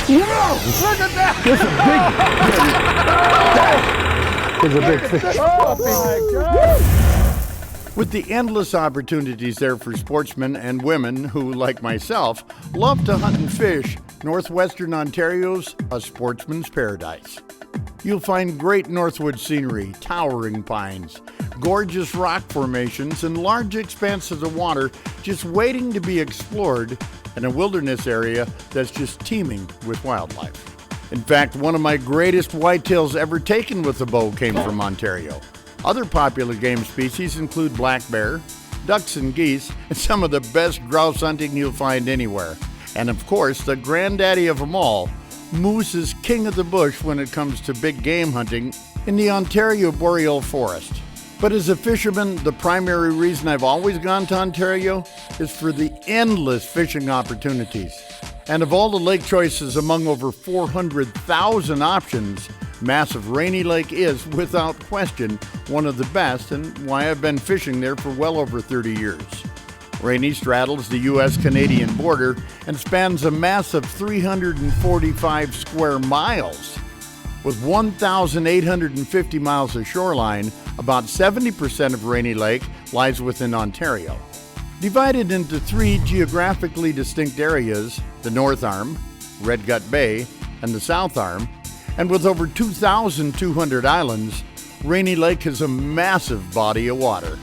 Whoa! Look at that! There's a big fish. Oh my God! With the endless opportunities there for sportsmen and women who, like myself, love to hunt and fish, northwestern Ontario's a sportsman's paradise. You'll find great northwood scenery, towering pines, gorgeous rock formations, and large expanses of water just waiting to be explored, and a wilderness area that's just teeming with wildlife. In fact, one of my greatest whitetails ever taken with a bow came from Ontario. Other popular game species include black bear, ducks and geese, and some of the best grouse hunting you'll find anywhere. And of course, the granddaddy of them all, moose is king of the bush when it comes to big game hunting in the Ontario Boreal Forest. But as a fisherman, the primary reason I've always gone to Ontario is for the endless fishing opportunities. And of all the lake choices among over 400,000 options, massive Rainy Lake is, without question, one of the best, and why I've been fishing there for well over 30 years. Rainy straddles the U.S.-Canadian border and spans a massive 345 square miles. With 1,850 miles of shoreline, about 70% of Rainy Lake lies within Ontario. Divided into three geographically distinct areas, the North Arm, Red Gut Bay, and the South Arm, and with over 2,200 islands, Rainy Lake is a massive body of water.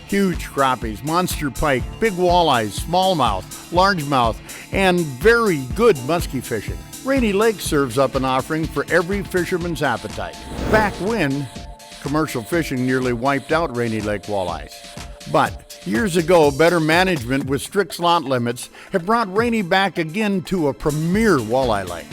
Huge crappies, monster pike, big walleyes, smallmouth, largemouth, and very good muskie fishing. Rainy Lake serves up an offering for every fisherman's appetite. Back when, commercial fishing nearly wiped out Rainy Lake walleyes. But years ago, better management with strict slot limits have brought Rainy back again to a premier walleye lake.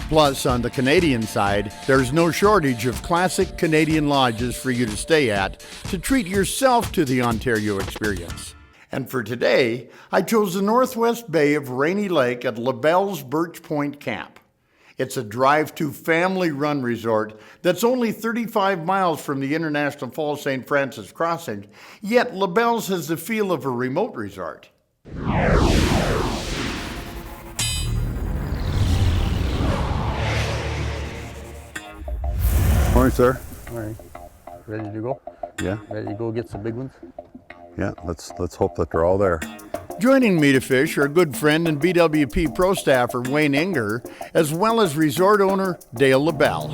Plus, on the Canadian side, there's no shortage of classic Canadian lodges for you to stay at to treat yourself to the Ontario experience. And for today, I chose the northwest bay of Rainy Lake at LaBelle's Birch Point Camp. It's a drive-to family-run resort that's only 35 miles from the International Falls St. Francis Crossing, yet LaBelle's has the feel of a remote resort. Morning, sir. Morning. Ready to go? Yeah, Ready to go get some big ones? yeah. Let's hope that they're all there. Joining me to fish are good friend and BWP Pro staffer Wayne Inger, as well as resort owner Dale LaBelle.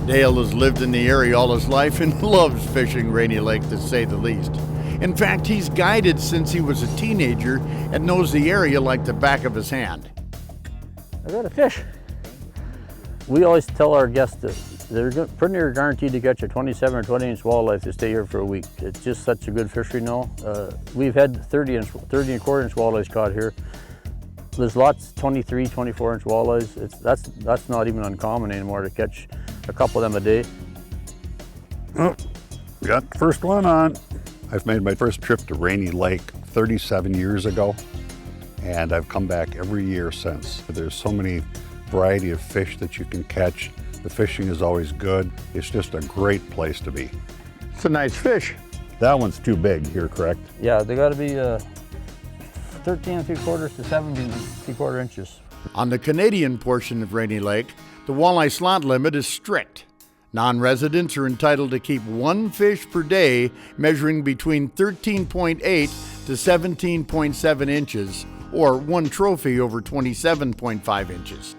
Dale has lived in the area all his life and loves fishing Rainy Lake, to say the least. In fact, he's guided since he was a teenager and knows the area like the back of his hand. I got a fish. We always tell our guests that they're pretty near guaranteed to catch a 27 or 20-inch walleye if they stay here for a week. It's just such a good fishery now. We've had 30 and quarter-inch walleyes caught here. There's lots 23, 24-inch walleyes. That's not even uncommon anymore to catch a couple of them a day. Oh, got the first one on. I've made my first trip to Rainy Lake 37 years ago, and I've come back every year since. There's so many variety of fish that you can catch. The fishing is always good. It's just a great place to be. It's a nice fish. That one's too big here, correct? Yeah, they got to be 13 3/4 to 17 3/4 inches. On the Canadian portion of Rainy Lake, the walleye slot limit is strict. Non-residents are entitled to keep one fish per day measuring between 13.8 to 17.7 inches, or one trophy over 27.5 inches.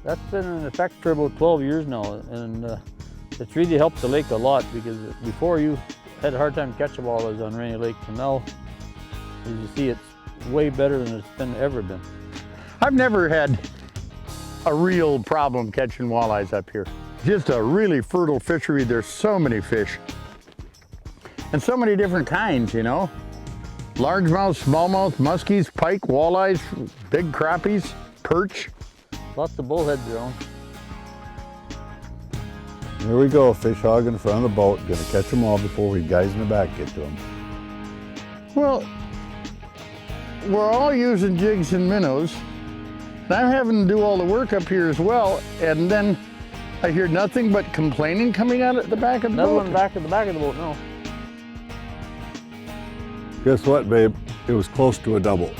That's been in effect for about 12 years now, and it's really helped the lake a lot, because before you had a hard time catching walleyes on Rainy Lake, and now, as you see, it's way better than it's ever been. I've never had a real problem catching walleyes up here. Just a really fertile fishery. There's so many fish. And so many different kinds, you know. Largemouth, smallmouth, muskies, pike, walleyes, big crappies, perch. Lots of bullheads around. Here we go, fish hog in front of the boat. Gonna catch them all before we guys in the back get to them. Well, we're all using jigs and minnows. And I'm having to do all the work up here as well, and then I hear nothing but complaining coming out at the back of the Another boat. one back at the back of the boat now. Guess what, babe? It was close to a double.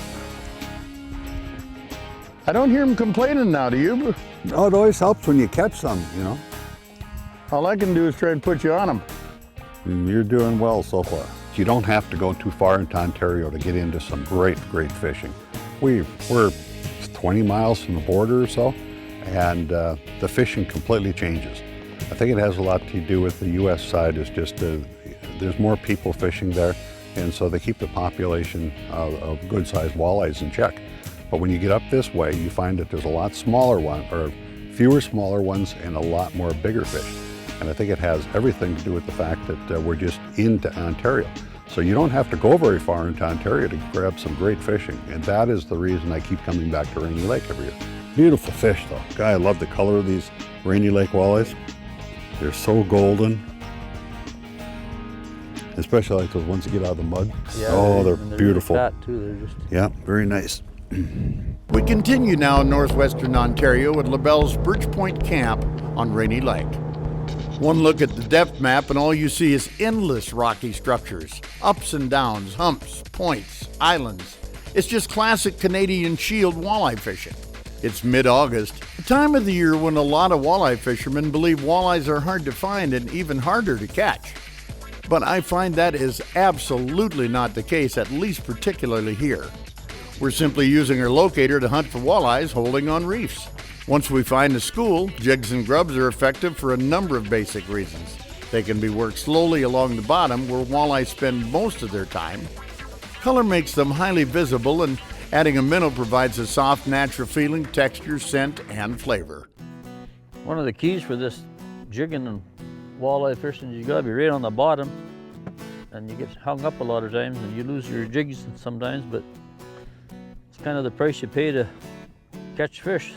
I don't hear them complaining now, do you? Oh, it always helps when you catch some, you know. All I can do is try and put you on them. You're doing well so far. You don't have to go too far into Ontario to get into some great fishing. We're 20 miles from the border or so, and the fishing completely changes. I think it has a lot to do with the U.S. side. Is just there's more people fishing there, and so they keep the population of good-sized walleyes in check. But when you get up this way, you find that there's a lot smaller one, or fewer smaller ones, and a lot more bigger fish. And I think it has everything to do with the fact that we're just into Ontario. So you don't have to go very far into Ontario to grab some great fishing. And that is the reason I keep coming back to Rainy Lake every year. Beautiful fish though. Guy, I love the color of these Rainy Lake walleyes. They're so golden. Especially like those ones that get out of the mud. Yeah, oh, they're really beautiful. fat too. They're just... Yeah, very nice. We continue now in northwestern Ontario at LaBelle's Birch Point Camp on Rainy Lake. One look at the depth map and all you see is endless rocky structures, ups and downs, humps, points, islands. It's just classic Canadian Shield walleye fishing. It's mid-August, a time of the year when a lot of walleye fishermen believe walleyes are hard to find and even harder to catch. But I find that is absolutely not the case, at least particularly here. We're simply using our locator to hunt for walleyes holding on reefs. Once we find a school, jigs and grubs are effective for a number of basic reasons. They can be worked slowly along the bottom where walleyes spend most of their time. Color makes them highly visible, and adding a minnow provides a soft, natural feeling, texture, scent, and flavor. One of the keys for this jigging and walleye fishing is you gotta be right on the bottom, and you get hung up a lot of times and you lose your jigs sometimes, but it's kind of the price you pay to catch fish.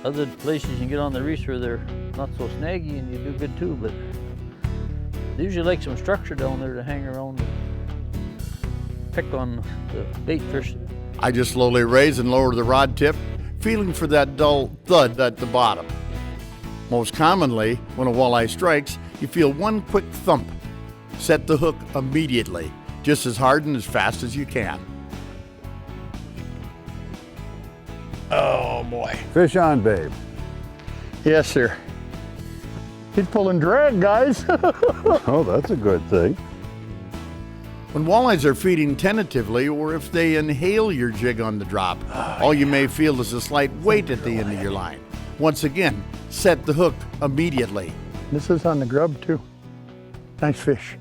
Other places you can get on the reefs where they're not so snaggy and you do good too, but they usually like some structure down there to hang around and pick on the bait fish. I just slowly raise and lower the rod tip, feeling for that dull thud at the bottom. Most commonly, when a walleye strikes, you feel one quick thump. Set the hook immediately, just as hard and as fast as you can. Oh boy. Fish on, babe. Yes, sir. He's pulling drag, guys. Oh, that's a good thing. When walleyes are feeding tentatively, or if they inhale your jig on the drop, all you may feel is a slight weight at the end of your line. Once again, set the hook immediately. This is on the grub too. Nice fish.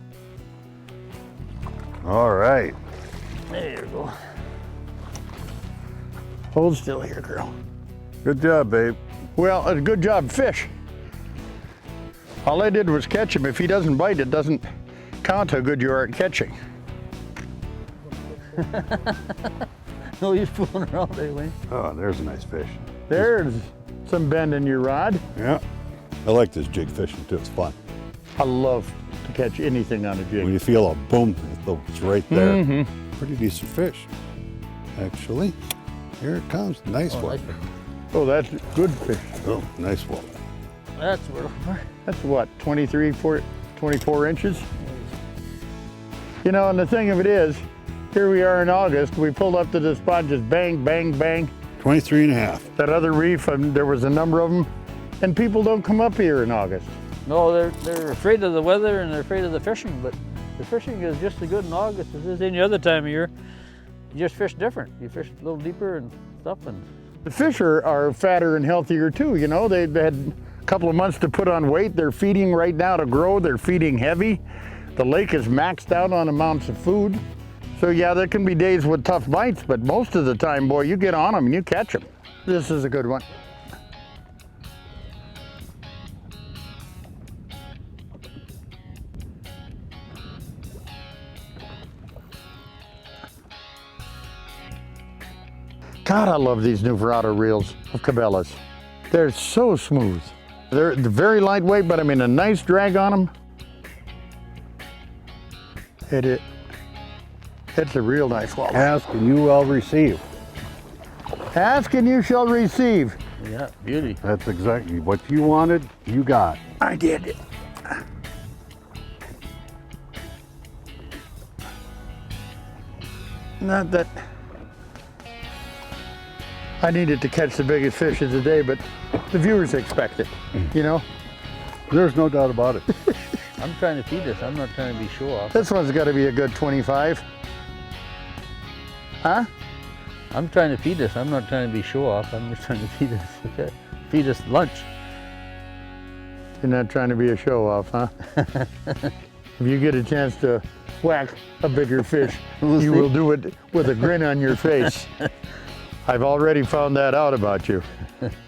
All right. There you go. Hold still here, girl. Good job, babe. Well, a good job, fish. All I did was catch him. If he doesn't bite, it doesn't count how good you are at catching. No use fooling around anyway. Oh, there's a nice fish. There's some bend in your rod. Yeah. I like this jig fishing too. It's fun. I love to catch anything on a When jig. you feel a boom, it's right there. Mm-hmm. Pretty decent fish, actually. Here it comes. Nice one. Oh, that's good fish. Oh, nice one. That's where. That's what, 24 inches? You know, and the thing of it is, here we are in August, we pulled up to the spot, just bang, bang, bang. 23 and a half. That other reef, there was a number of them, and people don't come up here in August. No, they're afraid of the weather and they're afraid of the fishing, but the fishing is just as good in August as it is any other time of year. You just fish different. You fish a little deeper and stuff. And The fish are fatter and healthier too, you know. They've had a couple of months to put on weight. They're feeding right now to grow. They're feeding heavy. The lake is maxed out on amounts of food. So yeah, there can be days with tough bites, but most of the time, boy, you get on them and you catch them. This is a good one. God, I love these new Verado reels of Cabela's. They're so smooth. They're very lightweight, but I mean a nice drag on them. It's a real nice walleye. Ask and you will receive. Ask and you shall receive. yeah, beauty. That's exactly what you wanted, you got. I did it. Not that. I needed to catch the biggest fish of the day, but the viewers expect it, you know? There's no doubt about it. I'm trying to feed this. I'm not trying to be show off. This one's got to be a good 25. Huh? I'm trying to feed this. I'm not trying to be show off. I'm just trying to feed this. Okay? Feed us lunch. You're not trying to be a show off, huh? If you get a chance to whack a bigger fish, you will do it with a grin on your face. I've already found that out about you.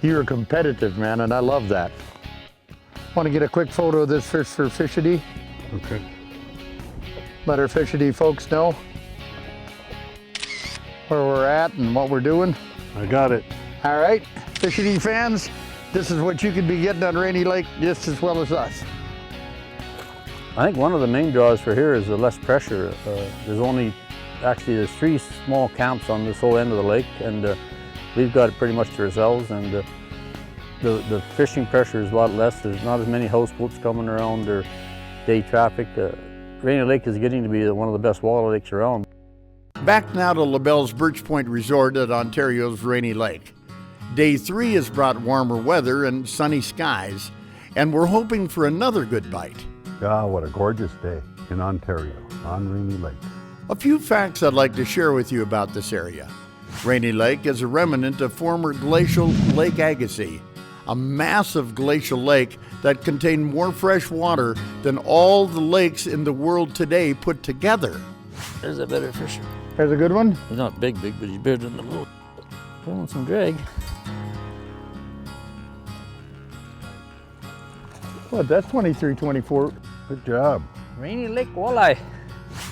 You're competitive, man, and I love that. Want to get a quick photo of this fish for Fishity? Okay. Let our Fishity folks know where we're at and what we're doing. I got it. All right, Fishity fans, this is what you could be getting on Rainy Lake just as well as us. I think one of the main draws for here is the less pressure. There's 3 small camps on this whole end of the lake, and we've got it pretty much to ourselves, and the fishing pressure is a lot less. There's not as many houseboats coming around or day traffic. Rainy Lake is getting to be one of the best walleye lakes around. Back now to LaBelle's Birch Point Resort at Ontario's Rainy Lake. Day 3 has brought warmer weather and sunny skies, and we're hoping for another good bite. Ah, what a gorgeous day in Ontario on Rainy Lake. A few facts I'd like to share with you about this area. Rainy Lake is a remnant of former glacial Lake Agassiz, a massive glacial lake that contained more fresh water than all the lakes in the world today put together. There's a better fisher. There's a good one. He's not big, but he's bigger than the boat. Pulling some drag. What, that's 23, 24. Good job. Rainy Lake walleye.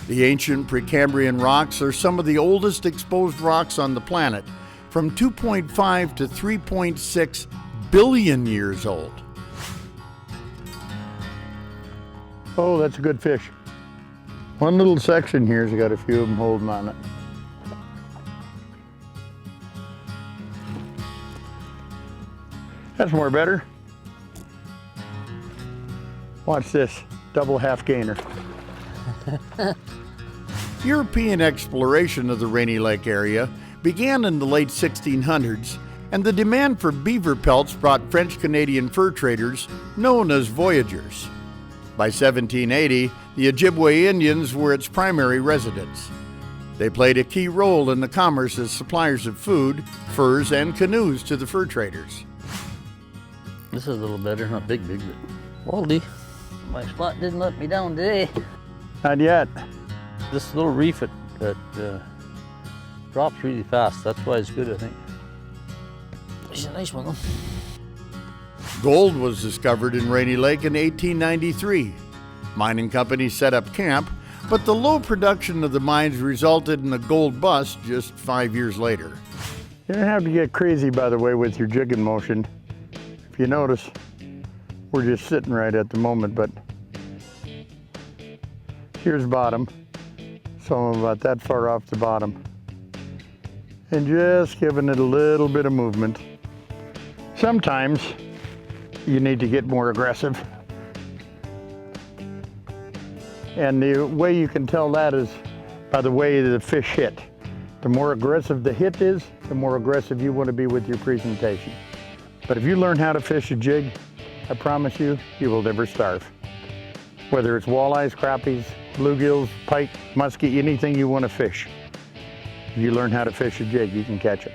The ancient Precambrian rocks are some of the oldest exposed rocks on the planet, from 2.5 to 3.6 billion years old. Oh, that's a good fish. One little section here's got a few of them holding on it. That's more better. Watch this, double half gainer. European exploration of the Rainy Lake area began in the late 1600s, and the demand for beaver pelts brought French-Canadian fur traders known as voyageurs. By 1780, the Ojibwe Indians were its primary residents. They played a key role in the commerce as suppliers of food, furs, and canoes to the fur traders. This is a little better, not big, but Walleye. My spot didn't let me down today. Not yet. This little reef it drops really fast. That's why it's good, I think. It's a nice one though. Gold was discovered in Rainy Lake in 1893. Mining companies set up camp, but the low production of the mines resulted in a gold bust just 5 years later. You don't have to get crazy, by the way, with your jigging motion. If you notice, we're just sitting right at the moment, but here's bottom. So I'm about that far off the bottom. And just giving it a little bit of movement. Sometimes you need to get more aggressive. And the way you can tell that is by the way the fish hit. The more aggressive the hit is, the more aggressive you want to be with your presentation. But if you learn how to fish a jig, I promise you, you will never starve. Whether it's walleyes, crappies, bluegills, pike, muskie, anything you want to fish. If you learn how to fish a jig, you can catch it.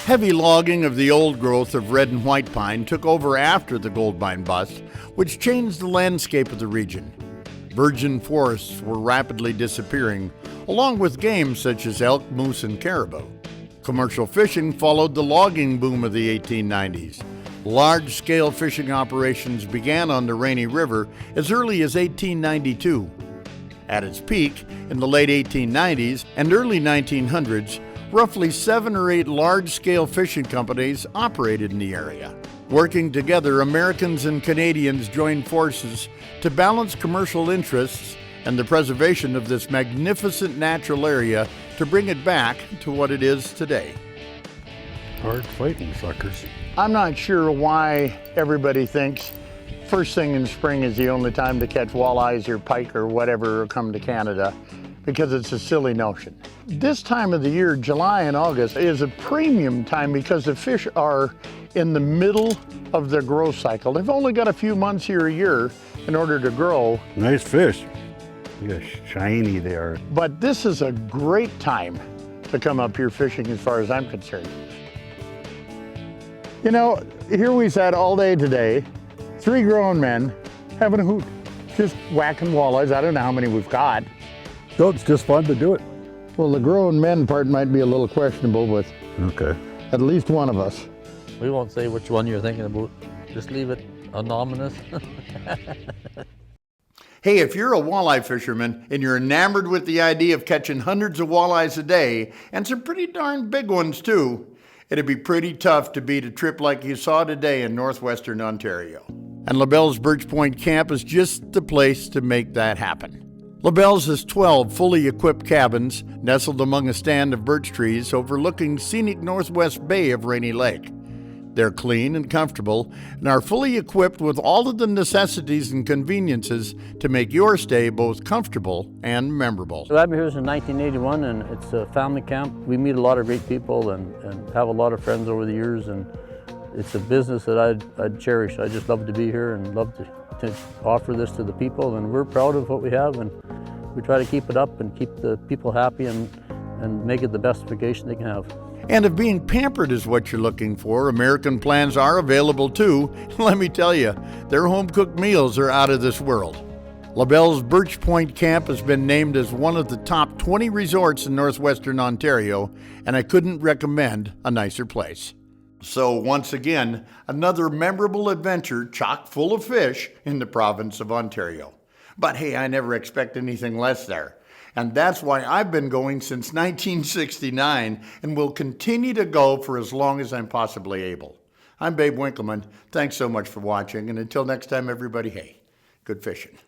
Heavy logging of the old growth of red and white pine took over after the gold mine bust, which changed the landscape of the region. Virgin forests were rapidly disappearing, along with game such as elk, moose, and caribou. Commercial fishing followed the logging boom of the 1890s. Large-scale fishing operations began on the Rainy River as early as 1892. At its peak, in the late 1890s and early 1900s, roughly 7 or 8 large-scale fishing companies operated in the area. Working together, Americans and Canadians joined forces to balance commercial interests and the preservation of this magnificent natural area to bring it back to what it is today. Hard fighting, suckers. I'm not sure why everybody thinks first thing in spring is the only time to catch walleyes or pike or whatever come to Canada. because it's a silly notion. This time of the year, July and August, is a premium time because the fish are in the middle of their growth cycle. They've only got a few months here a year in order to grow. Nice fish. Yeah, shiny they are. But this is a great time to come up here fishing as far as I'm concerned. You know, here we sat all day today, 3 grown men having a hoot, just whacking walleyes. I don't know how many we've got. So it's just fun to do it. Well, the grown men part might be a little questionable with at least one of us. We won't say which one you're thinking about. Just leave it anonymous. Hey, if you're a walleye fisherman and you're enamored with the idea of catching hundreds of walleyes a day, and some pretty darn big ones too, it'd be pretty tough to beat a trip like you saw today in northwestern Ontario. And LaBelle's Birch Point Camp is just the place to make that happen. LaBelle's has 12 fully equipped cabins nestled among a stand of birch trees overlooking scenic northwest bay of Rainy Lake. They're clean and comfortable and are fully equipped with all of the necessities and conveniences to make your stay both comfortable and memorable. So I've been here since 1981, and it's a family camp. We meet a lot of great people and have a lot of friends over the years, and it's a business that I'd cherish. I just love to be here and love to offer this to the people, and we're proud of what we have, and we try to keep it up and keep the people happy and make it the best vacation they can have. And if being pampered is what you're looking for, American Plans are available too. Let me tell you, their home-cooked meals are out of this world. LaBelle's Birch Point Camp has been named as one of the top 20 resorts in northwestern Ontario, and I couldn't recommend a nicer place. So once again, another memorable adventure chock full of fish in the province of Ontario. But hey, I never expect anything less there. And that's why I've been going since 1969 and will continue to go for as long as I'm possibly able. I'm Babe Winkelman. Thanks so much for watching. And until next time, everybody, hey, good fishing.